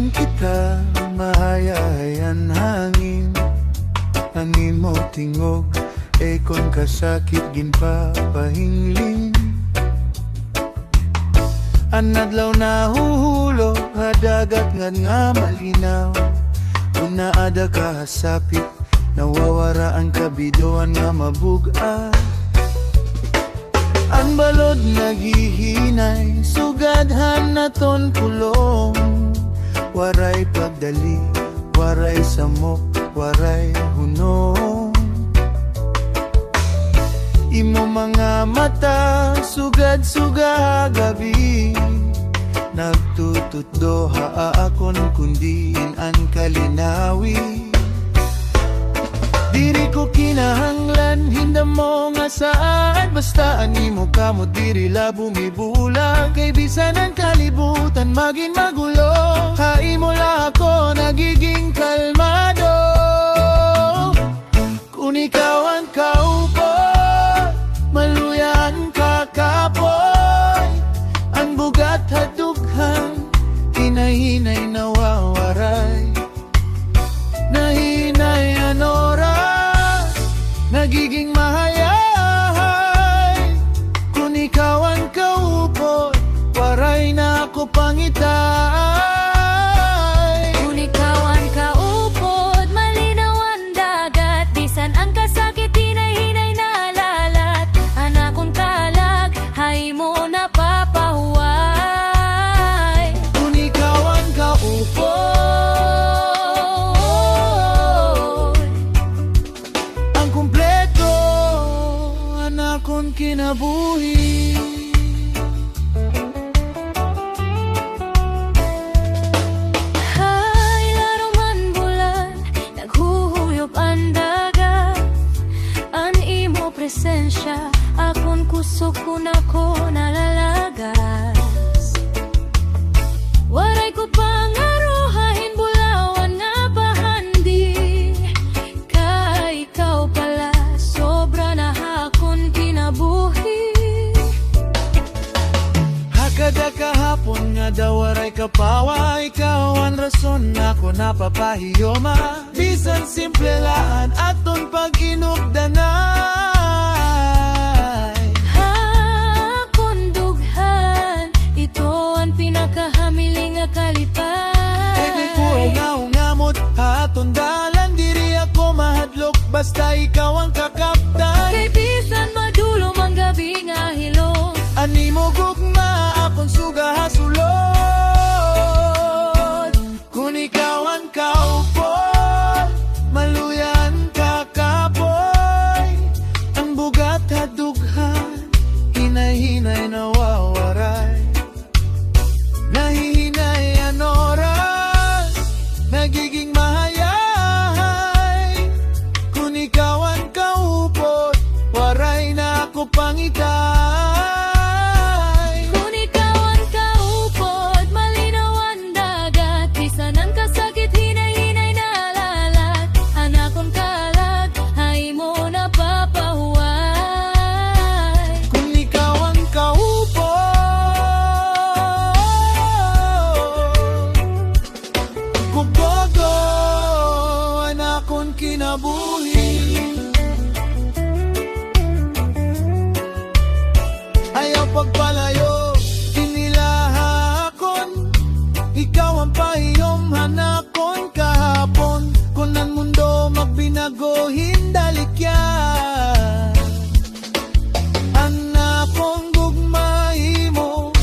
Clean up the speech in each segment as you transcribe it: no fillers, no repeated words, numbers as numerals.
Mahayaan kita, mahayayan hangin. Hangin mo tingog, ekon kasakit ginpapahingling. Anadlaw na huhulo, hadagat nga malinaw. Una ada ka hasapit, nawawara ang kabidoan nga mabuga. Ang balod naghihinay, sugadhan naton kulong. Waray pagdali, waray samok, waray hunong. Imo mga mata, sugad-suga gabi. Nagtutuddo haakon kundin ang kalinawi. Diri ko kinahanglan, hinda mo nga saan. Basta animo ka mo diri la bumibulag. Kay bisan ang kalibutan maging magulo, haimo la ako nagiging kalmado. Kung ikaw ang kaupo, maluyan ka kapoy. Ang bugat hadughan, hinay-hinay nawawaray. Nahinay ang oras, nagiging mahayahay. Kung ikaw ang kaupo, waray na ako pangitay. Kung ikaw ang kaupod, malinaw ang dagat. Bisan ang kasakit, hinay-hinay na lalat. Anak kong talag, hay mo napapahuway. Kung ikaw ang kaupo, ang kumpleto, anak kong kinabuhi. Hay laro man bulan, naghuhuyop ang dagat. Ang imo presensya, akon kusog kun ako nalalagas. Waray ko pangaruhain bulawan nga bahandi. Kay ikaw pala, sobra na hakon kinabuhi. Hakada kahapon nga daw waray kapawa. Ikaw ang rason ako napapahiyoma. Bisan simple laan aton pag-inugdanay. Hakon dughan, ito ang pinakahamiling nga kalipay. Edi ko nga ungamot, aton dalan. Diri ako mahadlok, basta ikaw ang kakaptan. Kay bisan madulo mang gabi nga hilong. Animo gugma, akong suga hasulod. Kung ikaw ang kaupo, maluyan ka kapoy. Ang bugat hadughan, hinay-hinay nawawaray. Nahihinay ang oras, nagiging mahayahay. Kung ikaw ang kaupo, waray na ako pangitay. Kung ikaw ang kaupod, malinaw ang dagat. Bisan ang kasakit, hinay-hinay na lalat. Anak kong kalag, hay mo napapahuway. Kung ikaw ang kaupo, kubogo, anak kong kinabuhi. Ayaw pagpalayo, inilahakon. Ikaw ang pahiyom, hanakon kahapon. Kung ang mundo magbinago, hindalikyan. Anak kong gugmahi mo,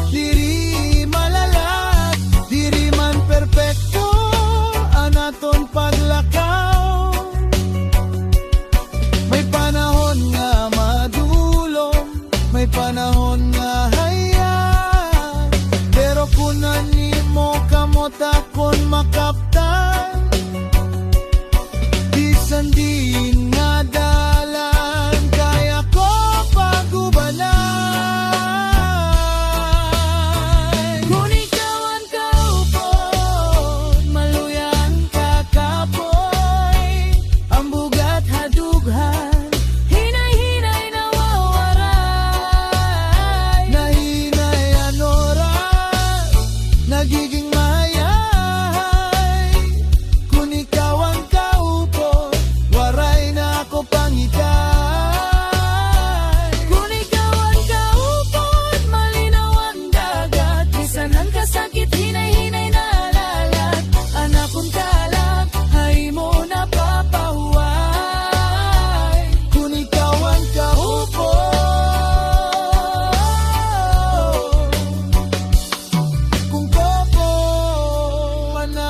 diri malalat. Diri man perpekto, anaton paglakaw. May panahon nga madulong, may panahon nga hayan. Pero kung animo kamot akon makaptan, bisan din nga dalan, kaya ko pagubanay. Kung ikaw ang kaupod, maluyan ka kapoy. Ang bugat Hadughan, hinay-hinay nawawaray. nahinay ang oras, nagiging mahayay.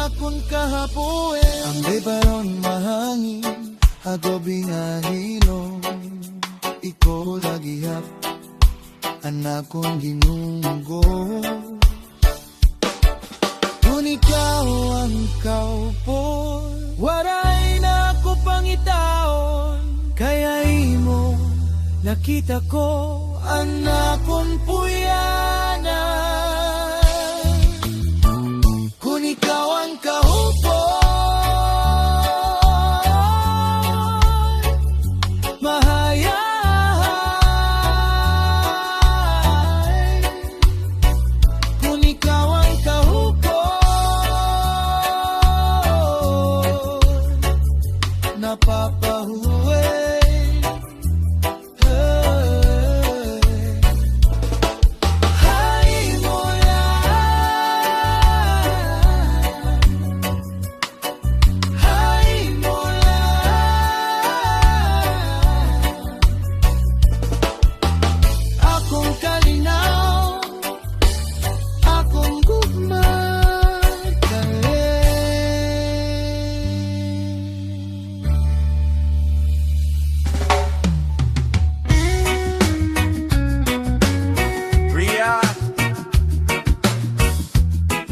akon kahapoe. Ang baron mahangin, agobing ahilong. Iko lagihap, anak kong ginunggo. Kung ikaw ang kaupo, waray na ako pangitaon. Kaya imo, nakita ko, anak kong puyana. Kung ikaw ang kaupo, mahayay. Kung ikaw ang kaupo, napapahuwi.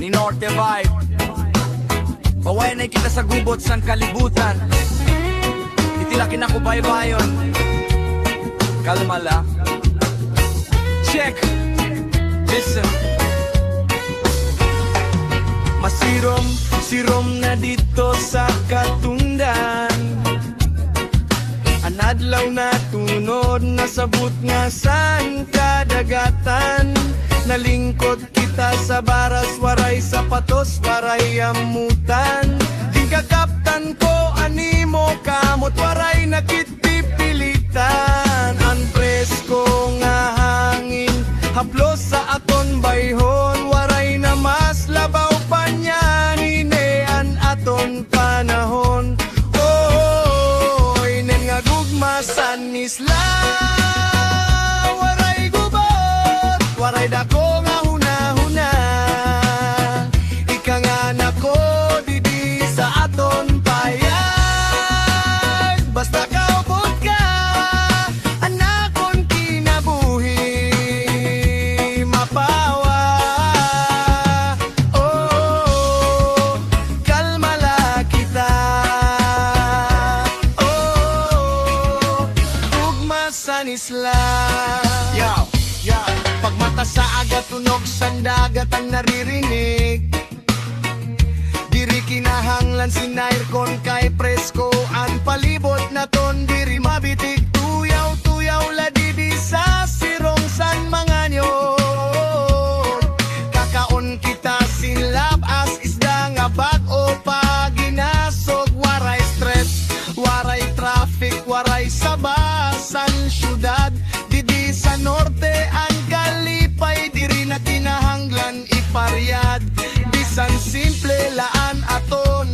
Ni Norte Vibe. Paway na kita sa gubot sang kalibutan. Itilakin ako baybayon. Kalma lang. Check. Listen. Masirom na dito sa katundan. Anadlaw na tunod, nasabot nga sa kadagatan. Nalingkod kita sa baras, waray sapatos, waray amutan. Di kakaptan ko, animo kamot, waray nakitipilitan. Ang presko nga hangin, haplos sa aton bayhon, waray na mas labaw pa niyan, hinean aton panahon. Oh, inen nga gugma sa isla. Waray dako nga huna-huna. Ika nga nako didi sa aton payag. Basta kaupod ka, anakon kinabuhi mapawa. Oh, kalma la kita. Oh, ugma sa isla. Pagmata sa aga, tunog sang dagat ang naririnig. Diri kinahanglan sinairkon kay presko. Ang palibot na ton diri mabitig. Tuyaw-tuyaw la didi sa sirong san mga nyon. Kakaon kita silap as isda nga bag-o pa ginasog. Waray stress, waray traffic, waray sabasan syudad. Didi sa norte ang kalipay, diri na kinahanglan iparyad. Bisan simple laan aton,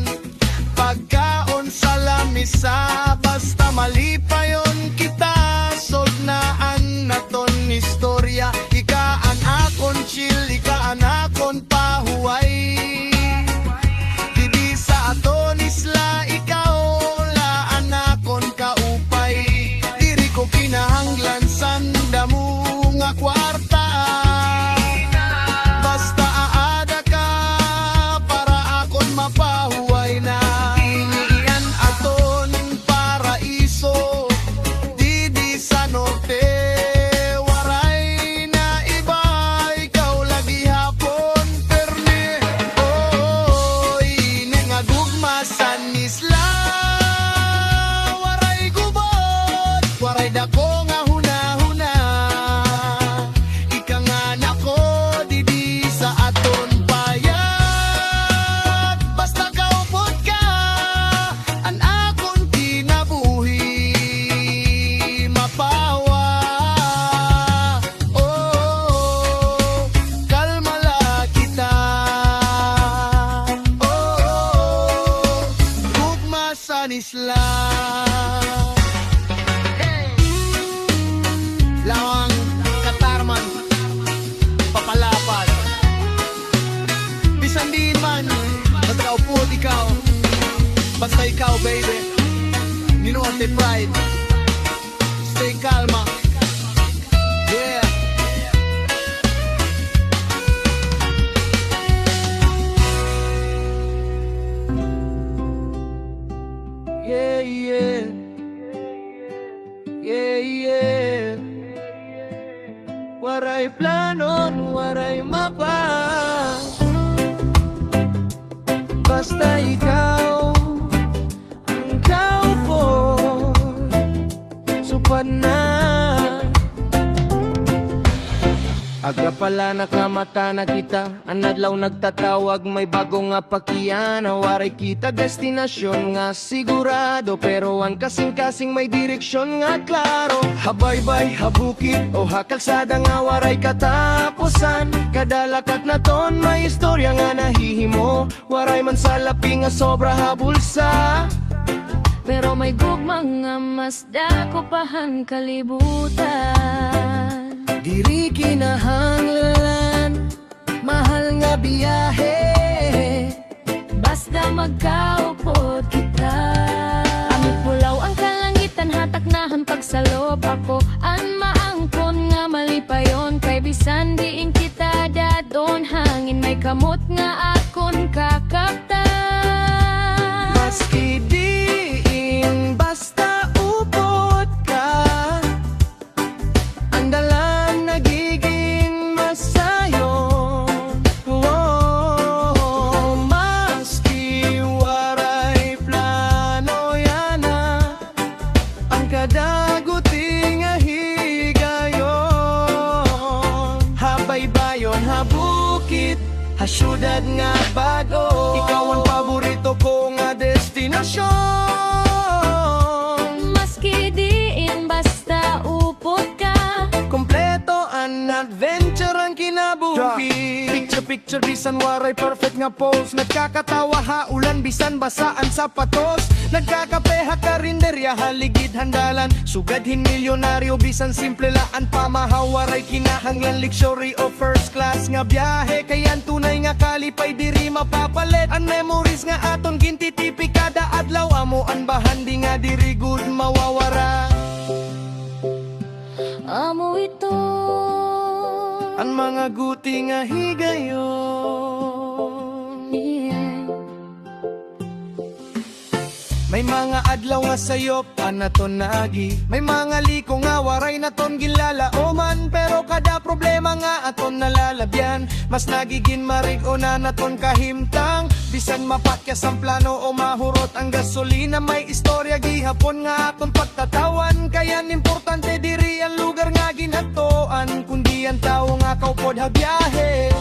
pagkaon sa lamisa. Basta malipayon kita, sognaan naton istorya. Ika an akon chill, ika an akon pahuway. Didi sa aton isla, ikaw laan akon kaupay. Diri ko kinahanglan sandamu nga kwarta. Basta aada ka para akon mapahuway na. Iniian aton paraiso didi sa norte. Waray na iba, ikaw lagi hapon permi. Oh, ine nga gugma sa isla. Waray gubot, waray dako nga huna-huna. Ika nga nako didi sa aton payag. Basta kaupod ka, an akon kinabuhi mapawa. Oh, kalma la kita. Oh, gugma sa isla. Lawang katarman, papalapad. Bisan di man, basta kaupo basta ikaw baby. Ninorte pride. Stay calma. Yeah. Yeah, yeah. Yeah, yeah. Waray planon, waray mapa. Basta ikaw, ang kaupo, supad na. Aga pala nakamata na kita, anadlaw nagtatawag, may bago nga pakiyan. Waray kita destinasyon nga sigurado, pero ang kasing-kasing may direksyon nga klaro. Habaybay, habukit o hakalsada nga waray katapusan. Kada lakat na ton may istorya nga nahihimo, waray man sa lapi nga sobra habulsa. Pero may gugmang nga mas dako pahan kalibutan. Diri kinahanglan, mahal nga biyahe. Basta magkaupod kita. Aming pulaw ang kalangitan, hatak na hampag sa loob ako. An maangkon nga malipayon, kay bisan diin kita dadon. Hangin may kamot nga akon kakaptan. Maski diin basta upod ka, ang dalan nagiging masayon. Oh, maski waray plano yana, ang kadaguting higayon. Habaybayon, habukit, hasyudad nga bago. Ikaw ang paborito ko nga destinasyon. Maski diin basta upod ka. Kompleto ang adventure ang kinabuhi. Picture bisan waray perfect nga pose. Nagkakatawa haulan bisan basaan sapatos. Nagkakapeha karinderya haligid handalan. Sugadhin milyonaryo bisan simple laan pamahawaray kinahanglan. Luxury o first class nga biyahe, kayan tunay nga kalipay diri mapapalit. Ang memories nga aton gintitipi kada adlaw. Amo ang bahandi nga diri good mawawara. Amo ito Ang mga guti nga higayon. yeah. May mga adlaw nga sayop anaton naagi. May mga liko nga waray naton ginlalaoman. Pero kada problema nga aton nalalabyan. Mas nagiging marig-o na naton kahimtang. Bisan mapakyas ang plano o mahurot ang gasolina. May istorya gihapon nga aton pagtatawan. Kayan importante diri ang lugar nga ginatoan. Kundi ang tao nga kaupod habiyahe.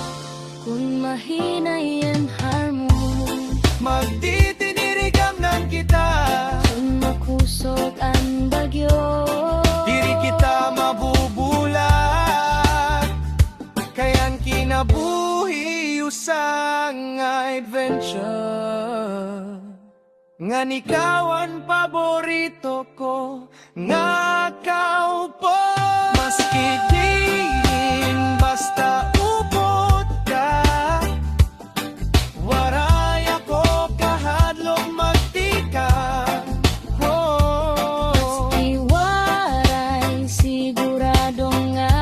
Kung mahina yan harmon, Magtitinirigam ng kita. kung makusog ang bagyo, Diri kita mabubulat. Kayan kinabuhi usang adventure. Nga nikawan paborito ko, nga kaupo. Maski diin basta upod ka, waray ako kahadlong magtika. Oh, iwaray siguradong nga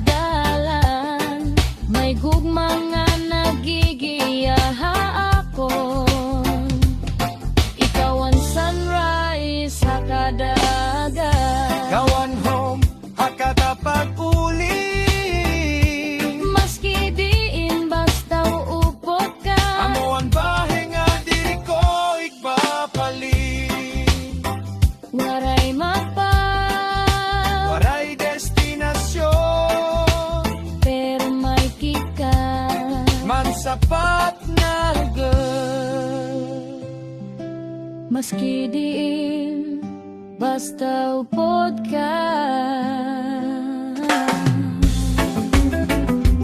dalan. May gugmang nga nagigiyaha ako. Ikaw ang sunrise sa kadagat. kawan home, hakatapag uli. Maski diin basta uupot ka. Amo ang bahay nga diri ko igpapalit. Waray mapa, Waray destinasyon, pero may kika. man sapat na lugar. Maski diin basta upod ka.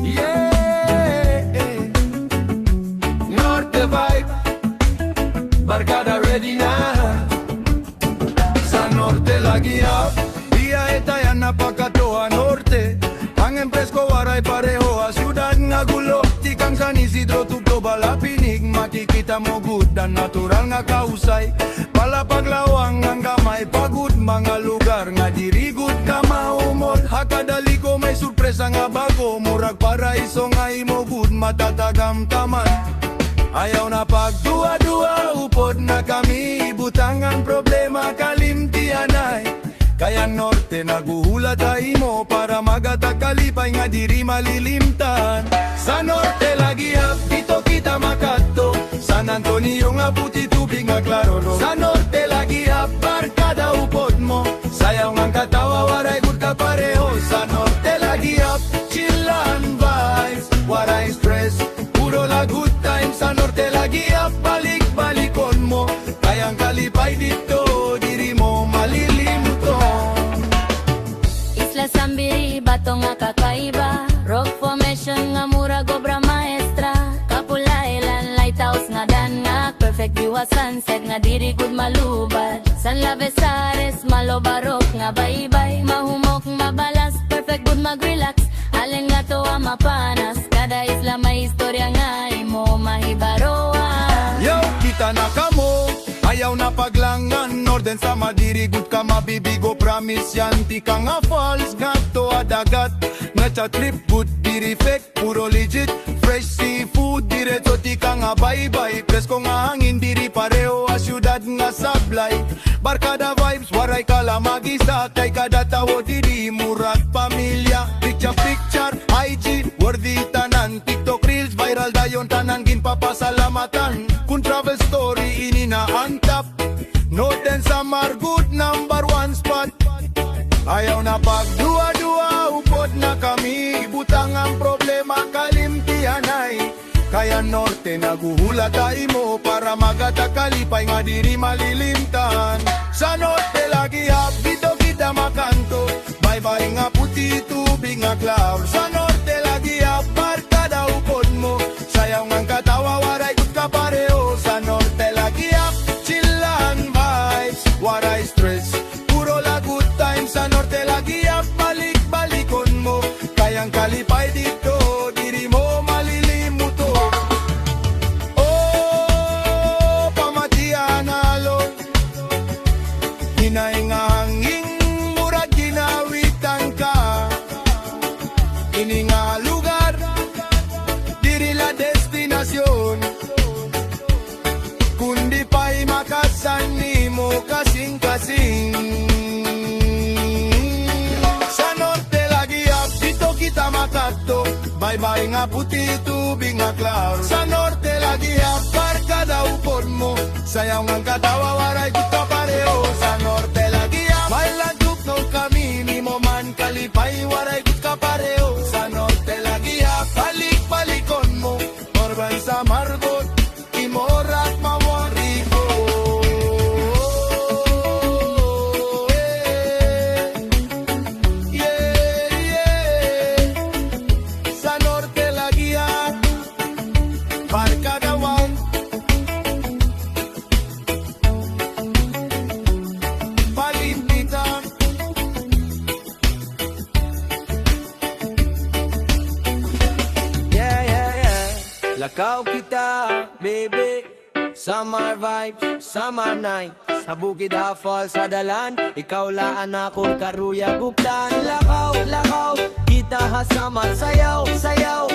Yeah, Norte vibe, barkada ready na. Sa norte lagi up, biyahe tayo napakatoa norte. Ang empresko waray pareho, a syudad nga gulo. Tikang San Isidro, Tugto, Balapinig, makikita mo good na natural nga kausay. Palapaglawang ang gamay, pagod mga lugar nga diri good ka maumot. Hakadali ko may surpresa nga bago, murag paraiso nga imo good matatagam taman. Ayaw na pagdua-dua, upod na kami, butangan problema kalimtianay. Kaya norte naguhulat mo para magatakalipay nga diri malilimtan. Sa norte lagi hap, dito kita makato. San Antonio nga puti tubig nga klaro no. Sa norte lagi hap, barkada upod mo. Sayaw nga katawa, waray good ka pareho. Sa norte lagi hap, chillan vibes, waray stress, puro la good time. Sa norte lagi hap, balik-balikon mo. Kayang kalipay dito, diri mo malilimuton. Isla Sambiri, bato nga kakaiba. Rock formation nga murag obra maestra. Kapulailan, lighthouse nga danak. Perfect view a sunset nga diri good malubad. San Lavesares, malobarok nga baybay. Mahumok, mabalas, perfect good mag-relax. Alin nga to ang mapanas. Kada isla may istorya nga imo mahibaroan. Yo, kita na kamo, ayaw na paglangan. Norden sa madiri, good ka mabibigo. Promise yan, ti ka nga false. Nga to adagat, nga cha trip, good diri fake. Puro legit, fresh seafood. Diretso ti ka nga bye-bye. Presko nga hangin, diri pareho. A syudad nga sablay. Barkada vibes, waray ka la mag-isa. Kay kada tawo, diri murag pamilya. Picture, IG, worthy tanan. TikTok reels, viral dayon tanan. Ginpapasalamatan. Kung travel story, inina on top. Noten sa Margood, number 1 spot. Ayaw na pagdua-dua, upod na kami. Butang ang problema, kalimtianay. Kaya norte naguhulat mo para magatakalipay nga diri malilimtan. Sa norte lagi hap, dito kita makanto. Bye-bye nga puti tubig nga cloud. Sa norte lagi hap, barkada upod mo. Sayaw nga katawa, waray good ka pareho. Sa norte lagi hap, chillan vibes, waray stress, puro la good time. Sa norte lagi hap, balik-balikon mo. Kayang kalipay dito, diri mo malilimuto. Oh, pamatian alon, hinay nga hanging murag ginawitan ka. Ini nga lugar, diri la destinasyon. Kundi pa'y makasan mo kasing-kasing. Sa norte lagi hap, dito kita makato. Bye-bye nga puti tubig nga klaro. Sa norte lagi hap, barkada upod mo. Sayaw nga katawa, waray good ka pareho. Sa norte lagi hap, may laguk no kami. Ni mo man kalipay, waray good ka pareho. Sa norte lagi hap, balik-balikon mo. Orban sa Margot, Imorat, Mawariko. Sa norte lagi hap, barkadawan, palimpitan. Yeah. Lakaw kita, baby. Summer vibes, summer night. Sa bukid hafal sa dalan, ikaw laan akong karuya buktan. Lakaw, kita hasaman. Sayaw,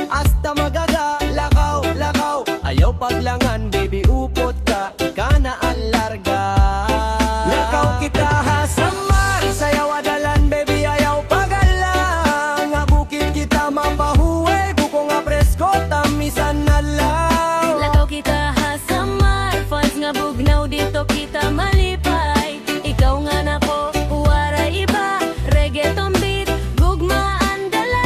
hasta magaga. Lakaw, ayaw paglangan, baby, upot ka. Ika na ang larga. Lakaw kita hasaman. Sayaw adalan, baby, ayaw pagalang. Nga bukid kita mapahuway, buko nga presko, tamisan na lang. Lakaw kita hasamar, falls nga bugnaw dito kita malipay. Ikaw nga nako, waray iba, reggaeton beat, gugmaan dala.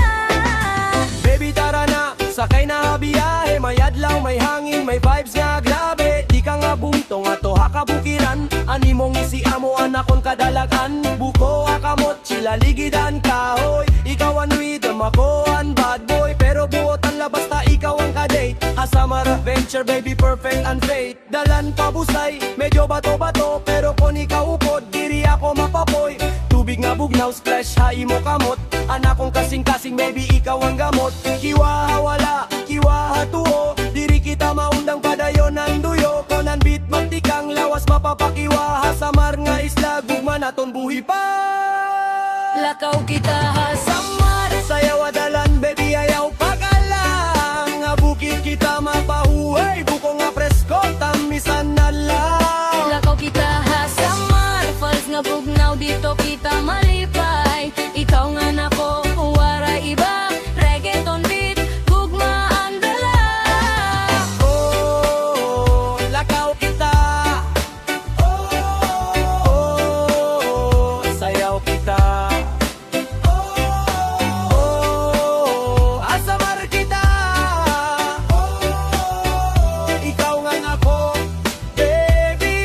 Baby tara na, sakay na biyahe. May adlaw, may hangin, may vibes nga grabe. Di ka nga bungtong ato hakabukiran. Ani mong isi amo anakon kadalagan. Buko akamot, sila ligidan kahoy. Ikaw ang rhythm, ako ang bad boy. Pero buot ang labas ta ikaw ang kadate. Hasamar adventure, baby, perfect and fate. Dalan pabusay, medyo bato-bato. Pero kung ikaw upod, diri ako mapapoy. Tubig nga bugnaw, splash, hai mo kamot. Anakong kasing-kasing, baby, ikaw ang gamot. Kiwaha wala, kiwaha tuo. Diri kita maundang padayon naton buhi pa. Lakaw kita ha samar, Sayaw adalan baby ayaw pagalang, nga bukid kita mapahuay, buko nga presko tamisan na lang. lakaw kita ha samar, falls nga bugnaw dito kita malipay. Ikaw nga nako, wara iba, reggaeton beat, gugma ang dala. Oh, lakaw kita. Oh, sayaw kita. Oh, asamar kita. Ikaw nga nako, baby,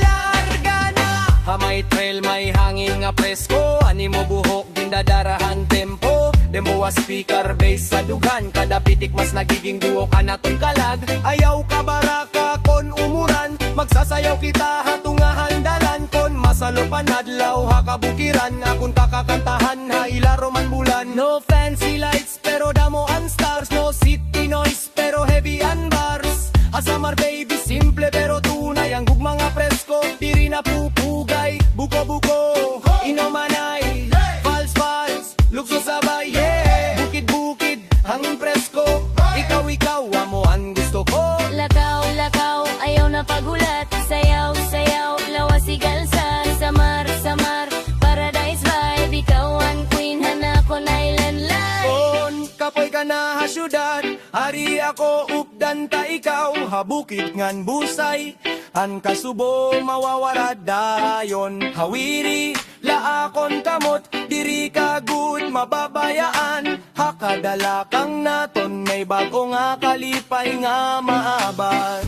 larga na. May trail, may hangin nga presko, ani mo buhok, dindadarahan tempo. Demo wa speaker, bass sa dughan, kada pitik mas nagiging duo ka na tong kalag. Ayaw ka baraka kon umuran, magsasayaw kita hatungahan dalan. Kon masalo panadlaw ha kabukiran, akon kakakantahan ha ilaro man bulan. No fancy lights pero damo ang stars, no city noise pero heavy and bars. Asamar baby, simple pero tunay, ang gugma nga presko, diri na pupugay. Buko-buko, inomanay, vals-vals, lukso sabay, yeah. Bukid-bukid, hangin presko, ikaw-ikaw, amo ang gusto ko. Lakaw, lakaw, ayaw na pagulat. Sayaw, sayaw, lawas igalsa. Samar, samar, paradise vibe. Ikaw ang queen, hanakon island life. Kon kapoy ka na ha syudad, hari ako updan ta ikaw, habukid ngan busay. An kasubo mawawara dayon, hawiri laakon kamot, diri ka good mababayaan. Hakadala kang naton, may bago nga kalipay nga maaban.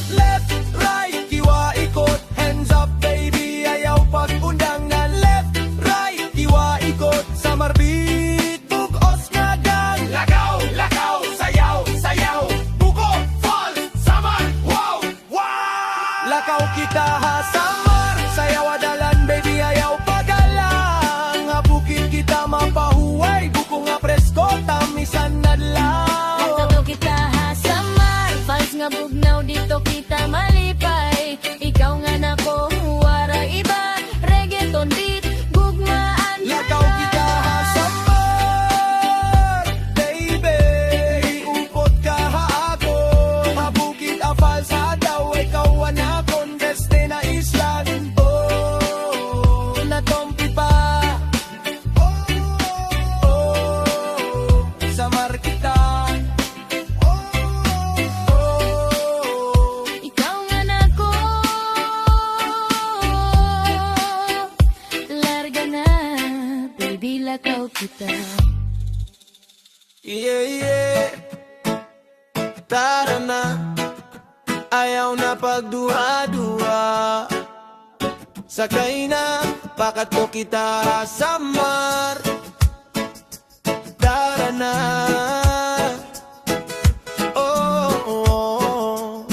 Left, right, kiwa, ikot, hands up baby, ayaw pag-undang na left, right, kiwa, ikot, sa marbit, bukos nga gang. Lakaw, lakaw, sayaw, sayaw, buko, fall, samar, wow, wow. Lakaw kita ha samar, sayaw adalan baby, ayaw pagalang, nga bukid kita mapahuway, buko nga presko, tamisan na lang. Lakaw kita ha samar, falls nga bugnaw dito kita malipay. Ikaw nga nako, wara iba, reggaeton beat, gugmaan Lakaw kita ha samar, baby, upot ka ha ako, habukid afal sa daw, ikaw anakon, beste na islan. Oh, natompi pa. Oh, samar kita. Oh, ikaw nga nako, larga na, baby, lakaw kita. yeah, yeah. Tara na, ayaw na pagduha-duha. Sakay na, pakat ko kita samar. Tara na. Oh, oh, oh.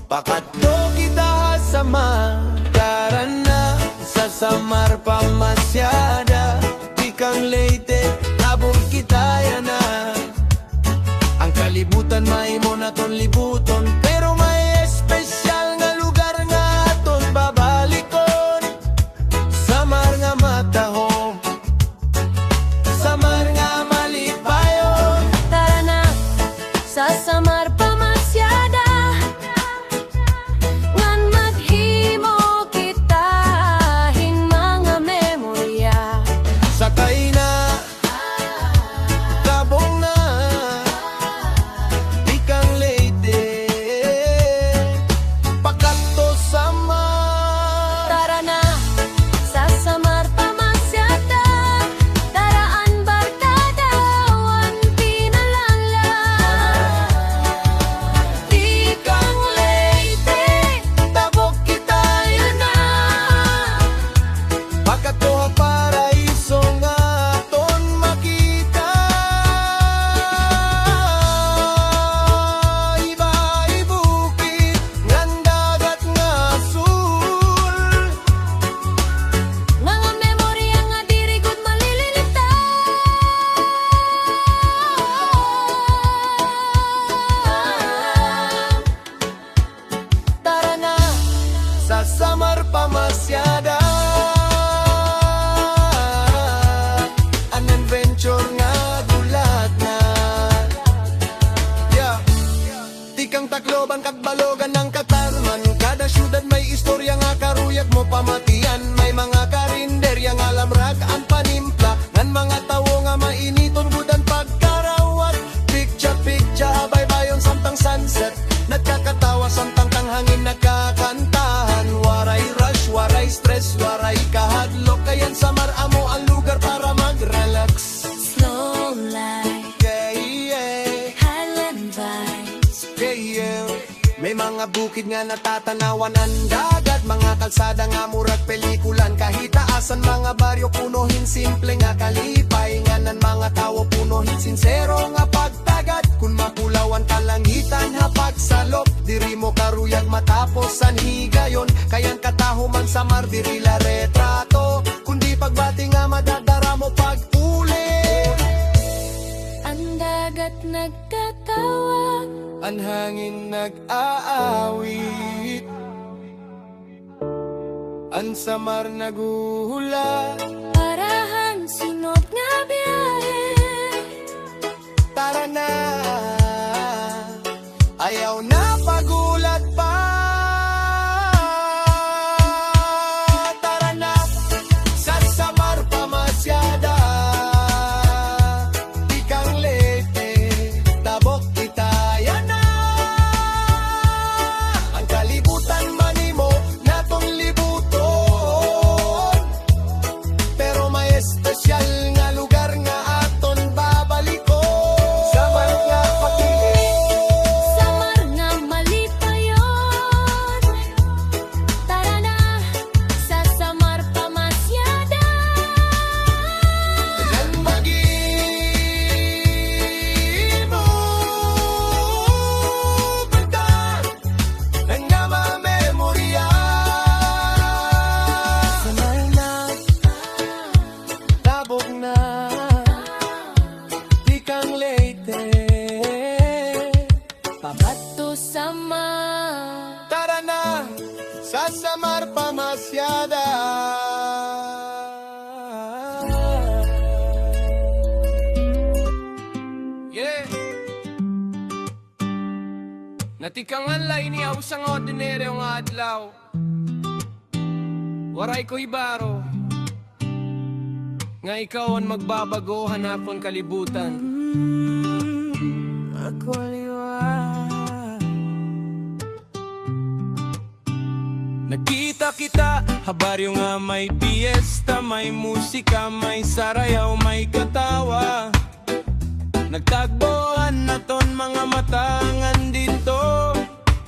Pakat ko kita samar. Tara na, sa samar pa masyada. Di kang late, abong kita yan na. Ang kalibutan may mo na ton libuton, pero may espesyal nga lugar nga aton babalikon. Samar nga matahom, samar nga malipayon. Tara na, sa samar pa masyada, ngan maghimo kita hing mga memorya. Sakay na, tabong na, di kang late. kamatian. May mga karinderya nga lamrag ang panimpla, ngan mga tawo nga mainiton budan pagkarawat. Picture habay bayon samtang sunset, nagkakatawa samtang tanghangin nagkakantahan. Waray rush, waray stress, waray kahadlok, kayan sa maramo ang lugar para mag-relax. Slow life, Highland vibes. May mga bukid nga natatanawan ang dagat, mga kalsada nga murag pelikulan. Kahit taasan mga baryo punohin simple nga kalipay, nga nan mga tao punohin sincero nga pagtagat. Kung mapulawan kalangitan hapag salop, diri mo karuyag matapos ang higayon. Kayan kataho man sa mar diri la retrato, kundi pagbati nga madadara mo pag-uli. Ang dagat nagtatawag, Ang hangin nag-aawit, ang samar naguhula. parahan sunod nga biyahe. Tara na, ayaw na pagulat pa. Tara na, sa samar pamasyada. Di kang lete, tabok kita yan na. Ang kalibutan manimo natong libuton, pero may espesyal nga lugar nga aton babalikon. Samar nga pakilig, Samar nga malipayon. Tara na, sa Samar pamasyada. yan mag-iimo punta ang nga mamemorya. Samar na, tabok na, di kang late. Pabato Samar. Tara na, sa Samar pamasyada. Yeah. Natikangan lay ni ausang ordinaryo nga adlaw. Waray ko ibaro, nga ikaw ang magbabago hanapon kalibutan. Ako liwan. Nagkita kita, habaryo nga may fiesta, may musika, may sarayaw, may katawa. Nagtagboan na ton mga matangan dito,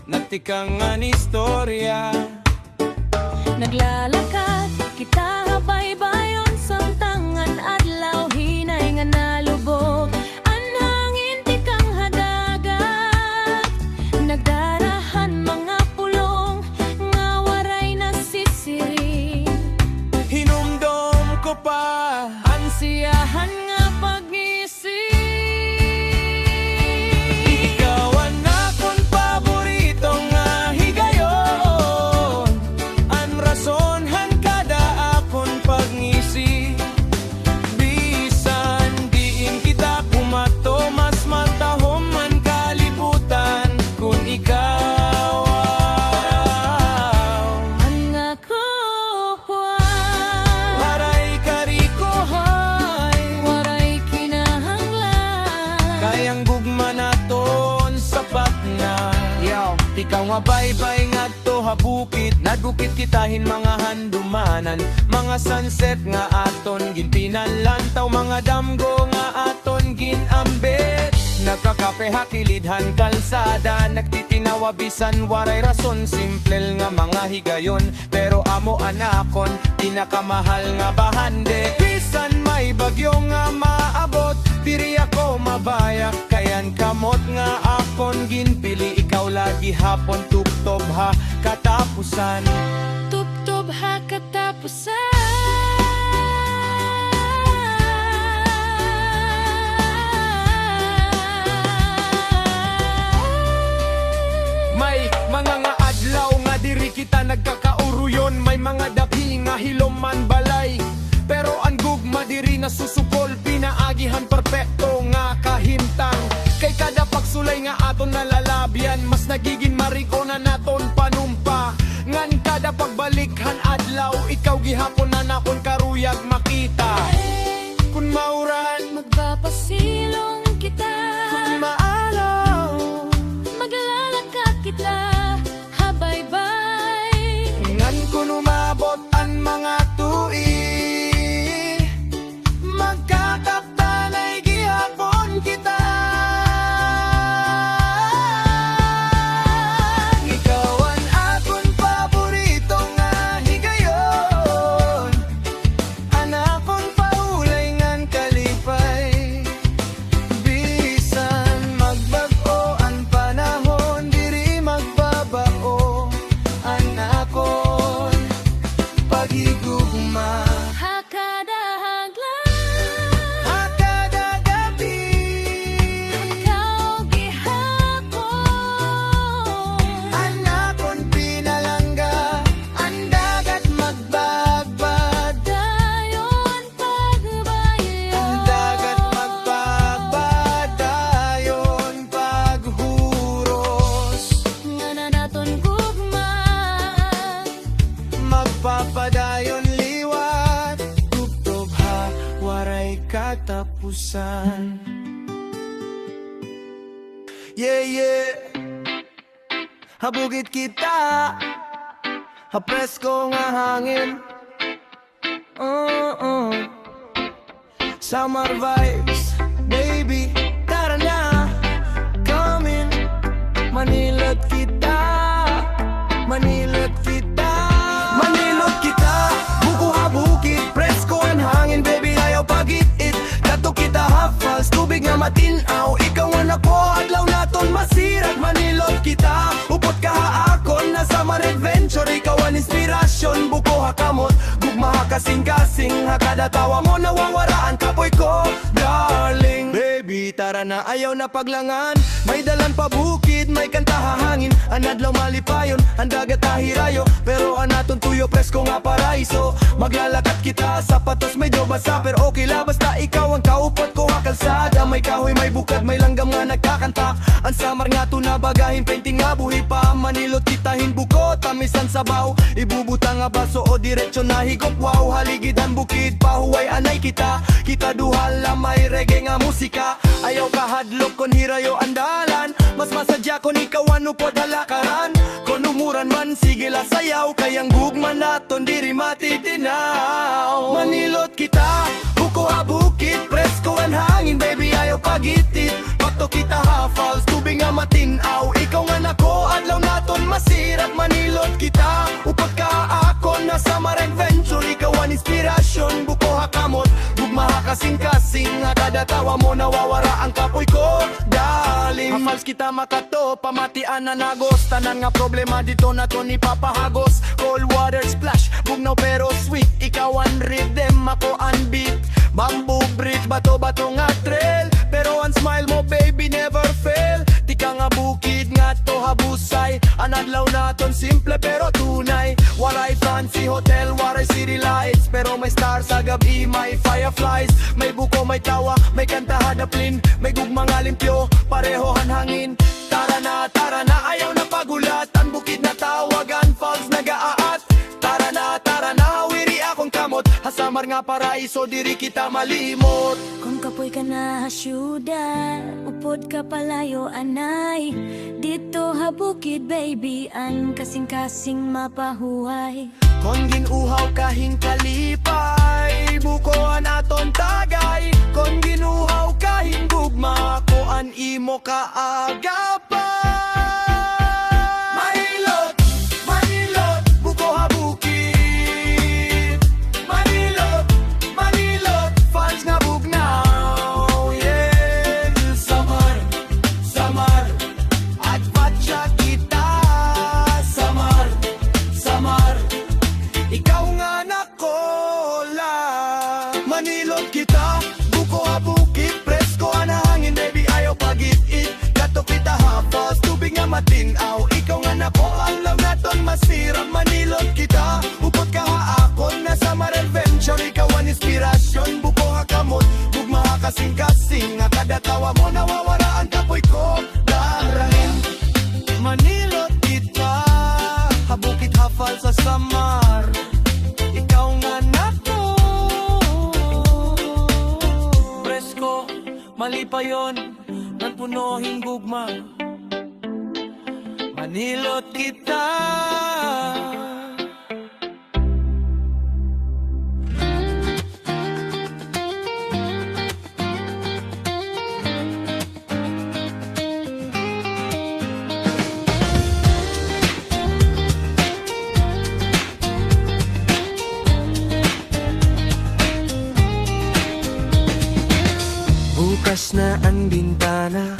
nagtikangan istorya. Naglalakad, kita habay-bayon samtangan adlaw, hinay nga nalubog. Ang hangin tikang hadagat, nagdarahan mga pulong, nga waray nasisiri. Hinumdom ko pa, Ansiyahan nga pag-isip. ikaw ang akong paborito nga higayon. Ang rason han kada akong pag-ngisi, bisan diin kita kumato, mas matahom man kalibutan kung ikaw Ang ako waray karikohay. waray kinahanglan. Kayang gugma naton sapat na. Ikaw nga baybay nga to habukit, nagukit kitahin mga handumanan, mga sunset nga aton ginpinalantaw, mga damgo nga aton ginambit. Nagkakape hakilidhan kalsada, nagtitinawa bisan waray rason, simple nga mga higayon, pero amo anakon pinakamahal nga bahande. Bisan may bagyo nga maabot, diri ako mabaya, kayan kamot nga akon ginpili. Ikaw lagi hapon tuptob ha katapusan. Tubtob ha katapusan. May mga nga adlaw nga diri kita nagkakauruyon, may mga dapi nga hilom man balay, pero ang gugma diri nasusupol, pinaagihan perpekto nga kahimtang. Kay kada pagsulay nga aton nalalabyan, mas nagiging mariko na naton panumpa, ngan kada kada pagbalikhan adlaw, ikaw gihapon na nakon karuyag makita. Kung mauran, Magpapasilong kita, kung maalaw, maglalaka kita, habay-bay. ngan kung umabot ang mga tuig, magkakaptanay gihapon kita. Ikaw ang akong paborito nga higayon, anak kong paulay ngan kalipay. Bisan magbag-o ang panahon, diri magbabao, anak kon pagigugma. Hakada haglan, Hakada gabi, ikaw gihapon. anak kon pinalangga, ang dagat magbagbad, Dayon pagbayo, ang dagat magbagbad, dayon paghuros. nga na naton gugma. Magpapadayon liwat, tubtob ha, waray katapusan. Yeah, habugit kita, hapresko nga hangin. Summer vibes, baby, tara na, come in. Manilot kita, manilot kita, manilot kita. Buko ha bukid, presko ang hangin, baby, ayaw pag-it-it. Kato kita hafals, tubig nga matinaw. Ikaw ang ako, adlaw naton masirag. Manilot kita, upot ka ha akon, nasa man adventure. Ikaw ang inspirasyon, buko ha kamot, gugma ha kasing-kasing. Hakada tawa mo, nawawaraan kapoy ko, darling. Baby, tara na, ayaw na paglangan. May dalan pa bukid, may kanta hahangin. Anadlaw malipayon, ang dagat ahirayo. Pero anaton tuyo, presko nga paraiso. Maglalakat kita, sapatos medyo basa, pero okay la, basta ikaw ang kaupot ko ha kalsada. May kahoy, may bukad, may langgam nga nagkakanta. Ang samar nga to na bagahin, painting nga buhi pa. Manilot kitahin buko, tamisan sabaw. Ibubuta nga baso o diretsyo na higop. Wow, haligid ang bukid, pahuway anay kita. Kita duhal na may reggae nga musika. Ayaw ka hadlok kon hirayo andalan. Mas masadya kon ikaw ano po dalakaran. Kon umuran man sige la sayaw, kayang gugma naton diri matitinaw. Manilot kita, buko ha bukid, presko ang hangin, baby ayaw pagitit. Pakto kita hafals, tubig nga matinaw. Ikaw nga nako, adlaw naton masirap. Manilot kita, upot ka ako, nasa mar-adventure. Ikaw ang inspirasyon, buko ha kamot, gugma ha kasing-kasing. Kada tawa mo nawawara ang kapoy ko, darling. Hafals kita makato, pamatian na nagos. Tanan nga problema dito na to ni papahagos. Cold water splash, bugnaw pero sweet. Ikaw ang rhythm, ako ang beat. Bamboo bridge, bato-bato nga trail. Pero ang smile mo baby never fail. Di ka nga bukid nga to habusay. Anadlaw naton simple pero tunay. Waray fancy hotel, waray city lights. Pero may stars sa gabi, may fireflies. May buko, may tawa, may kanta hadaplin. May gugmang alimpyo, pareho han hangin. Tara na, ayaw na pagulat. Ang bukid na tawagan, falls nag-aat. Tara na, wiri akong kamot. Hasamar nga paraiso, diri kita malimot. Kung kapoy ka na syudad, upod ka palayo anay. Dito ha bukid baby, ang kasing-kasing mapahuway. Kon ginuhaw kahing kalipay, bukoan aton tagay. Kon ginuhaw kahing gugma, ko an imo kaagapay. Manilot, manilot, buko ha bukid. Manilot, manilot, fans nga bugnaw. Yeah, samar, samar, at patsa kita. Samar, samar, ikaw nga nakola. Manilot kita, buko ha bukid, presko ang hangin, baby ayaw pag-it-it. Kato kita hafals, tubig nga matinaw. Ikaw nga nako, ang love naton masirap. Manilot kita, upot ka ha akon, nasa mar-adventure. Ikaw ang inspirasyon, buko ha kamot, gugma ha kasing-kasing. Nga kada tawa mo nawawara ang kapoy ko, darling. Manilot kita, habukit hafal sa sama. mali pa yon, nan puno hingugma. Manilot kita. Bukas na ang bintana,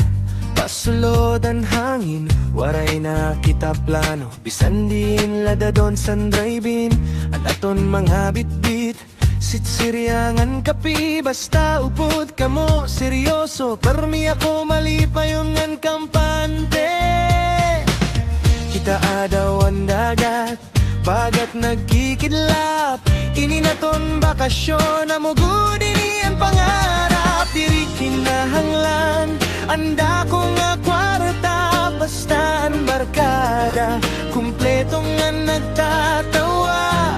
pasulod ang hangin, waray na kita plano. Bisan din ladadon san drive-in, at aton mga bitbit. Sitsiryangan kapi, basta upod ka mo, seryoso. Permi ako mali pa yung ang kampante. Kita adaw ang dagat, bagat nagkikidlap. Ini na ton bakasyon, amugod ini ang pangarap. Diri kinahanglan, anda ko nga kwarta. Basta ang barkada, kumpleto nga nagtatawa.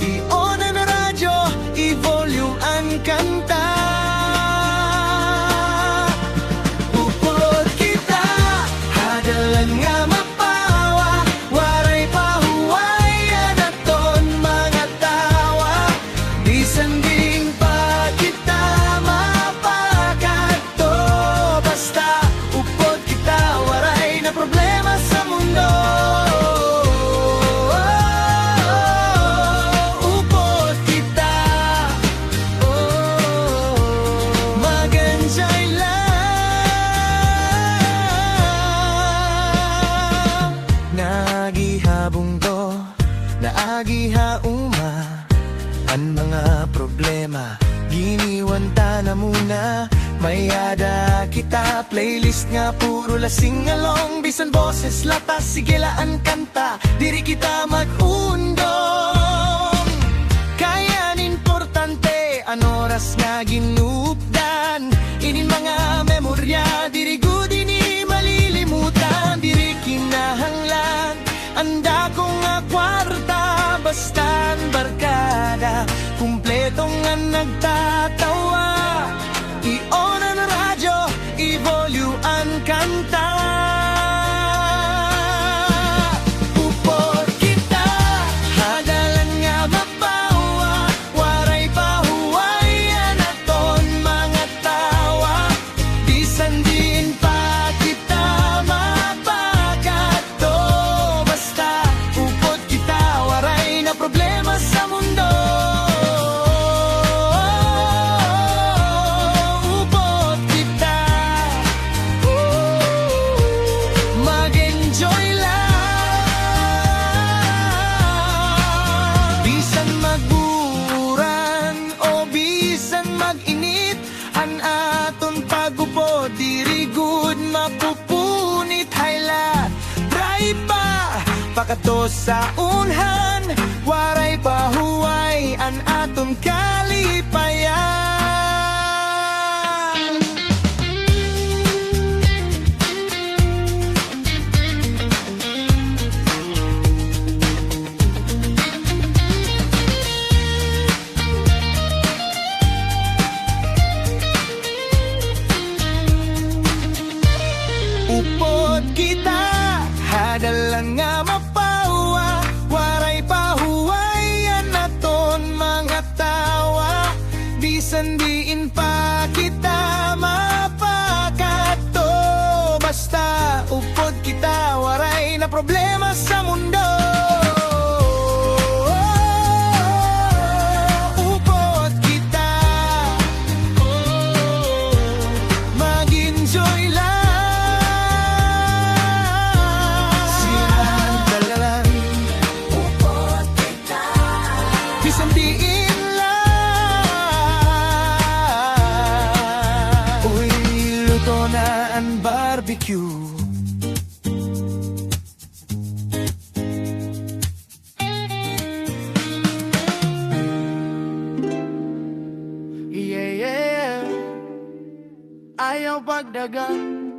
I-on ang radyo, i-volume ang kanta. Upod kita, hadalan nga mapawa. Waray pahuwayan aton mga tawa. Bisan ding pa kita mapakadto. Basta upod kita, waray na problema sa mundo. Upod kita, mag-enjoy lang. Nagihabong to, naagiha uma. Ang mga problema, giniwan ta na muna. Mayada kita, playlist nga puro lasing along. Bisan boses latas, sige laan kanta. Diri kita mag-undong. Kaya importante, an oras nga ginupdan. Inin mga memorya, diri good ini malilimutan. Diri kinahanglan, anda ko nga kwarta. Basta ang barkada, kumpleto nga nagtatawa. I-on ang radyo, i-volume ang kanta. Upod kita, hadalan nga mapawa. Waray pahuwayan aton mga tawa. Bisan din pa kita mapakadto. Basta upod kita, waray na problema sa mundo. Upod kita, mag-enjoy lang. Bisan magburan o bisan mag-init, an aton pagupod diri good mapupunit. Hayla, try pa pakato sa unhan. Waray pahuway an aton kalipayan. Upod kita, hadalan nga mapawa. Waray pahuwayan aton mga tawa. Bisan diin pa kita mapakadto. Basta upod kita, waray na problema sa mundo. Upod kita, mag-enjoy lang. Silang dalalan, upod kita, bisan diin lang. Uy, luto na ang barbecue. Yeah, yeah. Ayaw pagdagan,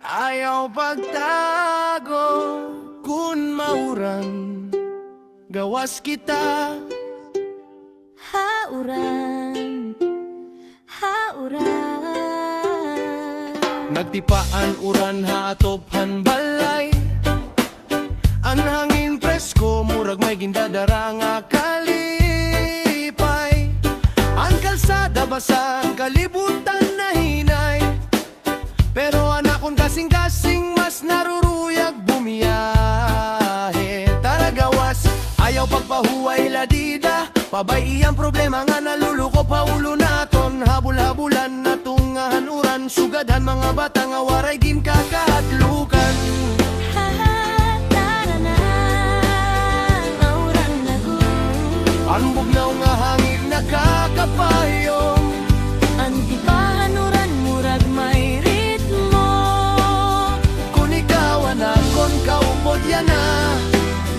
ayaw pagtago. Kun maurang, gawas kita. Hauran, hauran. Nagtipaan uran haatophan balay. Ang hangin presko, murag may gindadara nga kalipay. Ang kalsada basag, kalibutan na hinay. Pero anakon kasing-kasing mas naruruyag bumiyahe. Tara gawas, ayaw pagpahuway ladida. Pabay iyang problema nga naluluko pa ulo naton. Habul-habulan na tungahan uran, sugadhan mga bata nga waray din kakahadlukan. Ang bugnaw nga hangin nakakapayong. Ang tipahanuran murag may ritmo. Kung ikaw anakon kaupod yan na,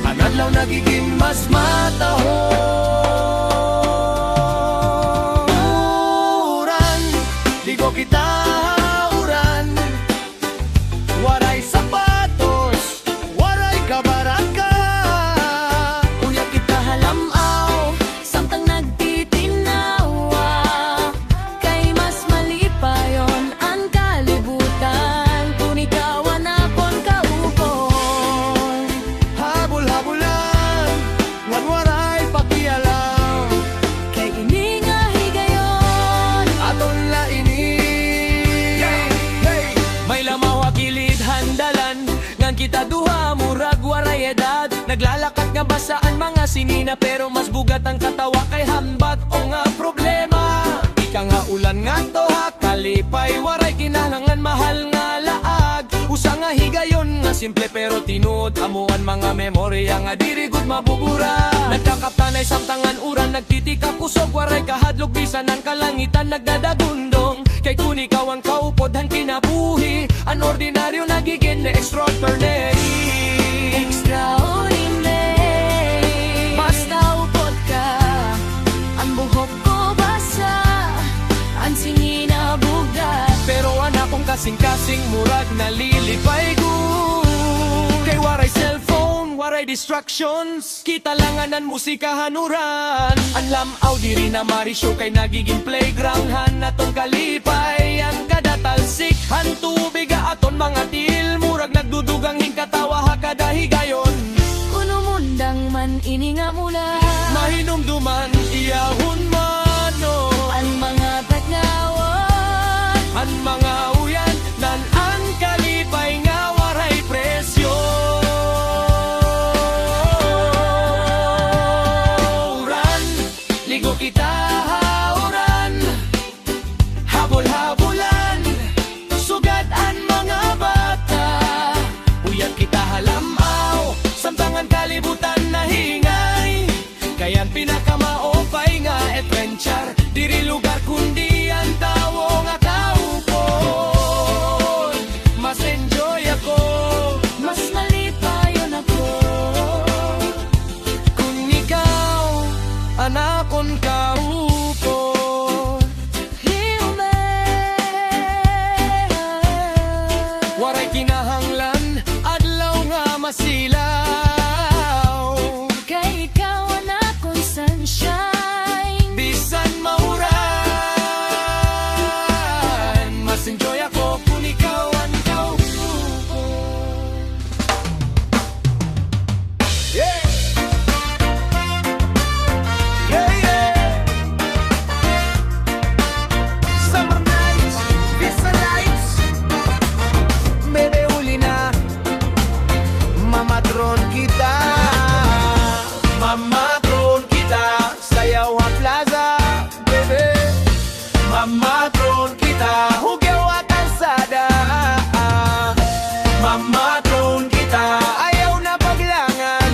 ang adlaw nagiging mas matahon. Ligo kita uran, waray sapatos, waray kabaraka. Uyak kita halamaw, samtang nagtitinawa. Kay mas malipayon ang kalibutan. Kung ikaw anakon kaupon. Habol-habulan, ngan waray pakialam. Kay ini nga higayon. Aton la ini. May lamaw kilid handalan, ngan kita duha murag waray edad. Naglalakat nga basaan mga sinina, pero mas bugat ang katawa kay hambat o nga problema. Ika nga ulan nga toha, kalipay waray kinahanglan mahal nga laag. Usa nga higayon nga simple pero tinuod, amuan mga memorya nga diri gud mabubura. Nagkakaptanay samtangan uran, nagtitika kusog waray kahadlok, bisan ang kalangitan nagdadagundong. Kay kung ikaw ang kaupodhan kinabuhi, ang ordinaryo nagiging extraordinary. Extraordinary. Basta upod ka, ang buhok ko basa, ang singi na bugat. Pero anak kong kasing-kasing murag nalilipay ko. Kay waray cellphone, waray distractions, kita langanan musika hanuran. Ang lamaw diri na marisyo kay nagiging playground han aton kalipay. Ang kada talsik han tubig aton mga til, murag nagdudugang hingkatawa ha kada higayon. Kuno mundang man ini nga mula, Mahinumduman iyahon mano, ang mga tagnawan. ang mga uyan nan ang kalipay nga waray presyo. Uran, ligo kita uran, habol-habulan, sugad ang mga bata. Uyat kita halamaw, samtangan kalibutan na hingay. Kaya't pinakamaopay nga adventure, diri lugar kundi ang tawo nga kaupon. Mas enjoy ako, Mas malipayon ako. kung ikaw anakon kaupon. Hiume. Waray kinahanglan, adlaw nga masilaw. Kay ikaw anakon sunshine. Bisan mauran, mas enjoy ako kung ikaw ang kaupon. Yeah! Yeah, yeah! Summer nights, Vista lights. Bebe, uli na, mamatron kita. Mamatron kita, sayaw ang plaza. Bebe, mamatron kita, hugyaw at ansada. Mamatron kita, ayaw na paglangan.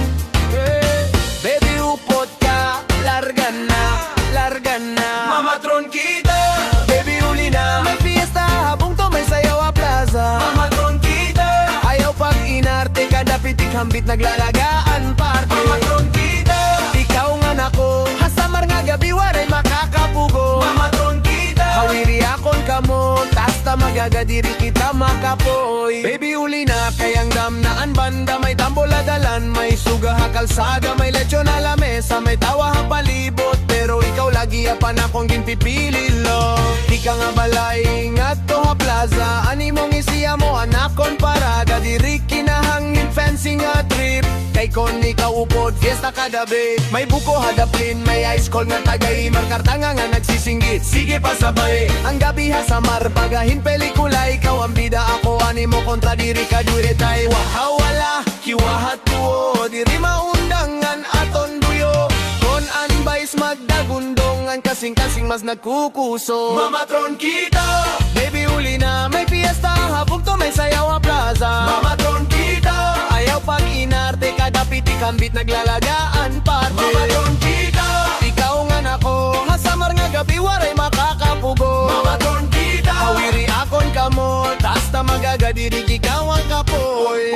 Baby, upot ka, largan na, largan na. Mamatron kita, baby, uli na. May fiesta, habong to may sayaw a plaza. Mamatron kita, ayaw pag inarte, kada pitik hambit naglalagaan party. Mamatron kita, ikaw nga nako, hasamar nga gabi waray makakapugo. Mamatron kita, hawiri akon kamo, tasta magagadiri kita makapoy. Baby, uli na, kayang damnaan banda, may tamboladalan, may suga ha kalsada, may lechon na lamesa, may tawa ha palibot. Pero ikaw lagi apan akong ginpipili lo. Ika nga balay nga to ha plaza, ani mong nga trip Kay kon ikaw upod, fiesta kadabi May buko hadaplin, may ice cold nga tagay Markarta nga nagsisinggit, sige pa sabay Ang gabi ha sa mar, bagahin pelikula Ikaw ang bida, ako animo kontra diri ka duretay Wahawala, kiwahat tuo Diri maundangan aton buyo Kon anbays magdagundongan Kasing-kasing mas nagkukuso Mamatron kita Baby uli na may fiesta Habog to may sayaw a plaza Mamatron kita Ayaw pag inarte Kada piti kambit naglalagaan parte Mamatron kita Ikaw nga nako Hasamar nga gabi waray makakapugo Mamatron kita Hawiri akon kamot Tasta magagadiri ikaw ang kapoy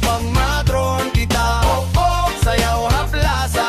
Mamatron kita Sayaw ha plaza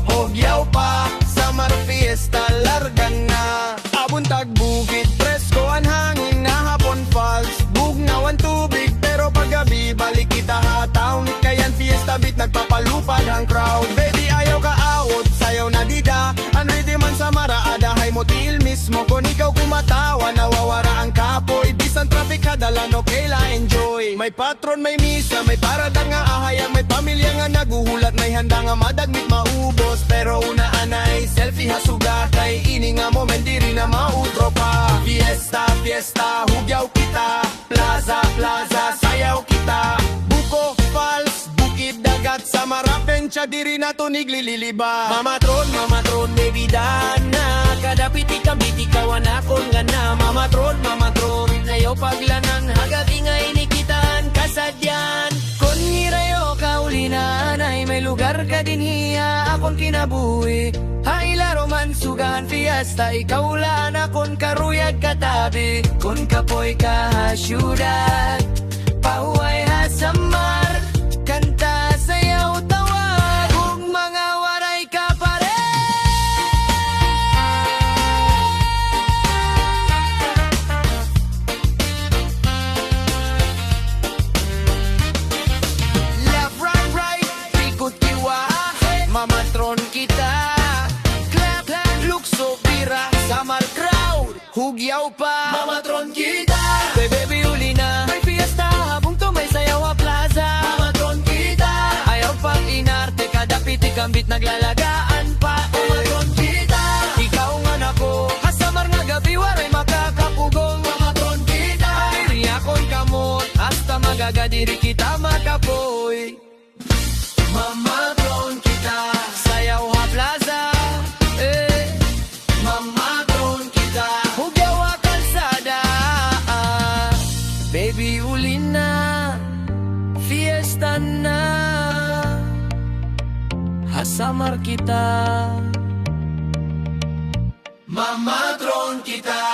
Hogyaw pa Summer fiesta largan na Abuntag bukid presko ang hangin na hapon falls Bugnawan tubig pero paggabi balik kita hataw Kayan fiesta beat nagpapalupad ang crowd Baby ayaw ka awot sayaw na dida Ang rhythm man sa maraada hay mo til mismo Kung ikaw kumatawa nawawara ang kapoy Bisan traffic hadalan okay la enjoy May patron may misa may parada nga ahayang May pamilya nga naguhulat may handa nga madagmit maubos Pero una anay selfie hasuga Kay ini nga moment diri na mautro pa Fiesta, fiesta, hugyaw kita Plaza, plaza, sayaw kita Buko, falls, bukid, dagat Sa marapen siya diri na to niglililiba Mamatron, baby dana Kadapiti kambiti kawan akon nga na Mamatron, ayaw paglanan Hagad ingay nikitaan kasadyan Kon ngirayo kaulinan ay may lugar ka din hiya Akon kinabuhi Hailaro man sugahan fiesta Ikaw lang akon karuyag katabi Kon kapoy ka ha syudad Pahuay ha sa mar Kanta sayaw tawag Kung mga waray ka pare Left, right, ikot kiwa Mamatron kita Clap, clap, lukso, pira Samar crowd, hugyaw pa Mamatron kita Baby uli na May fiesta, habong to may sayaw a plaza Mamatron kita Ayaw pag inarte, kadapiti kambit naglalagaan pa Mamatron kita Ikaw nga nako Hasamar nga gabi, waray makakapugong Mamatron kita Diri akon kamot Hasta magagadiri kita makapoy Mamatron kita Sayaw ha plaza Mamatron kita Hugyaw ha kalsada Baby uli na Fiesta na Hasamar kita Mamatron kita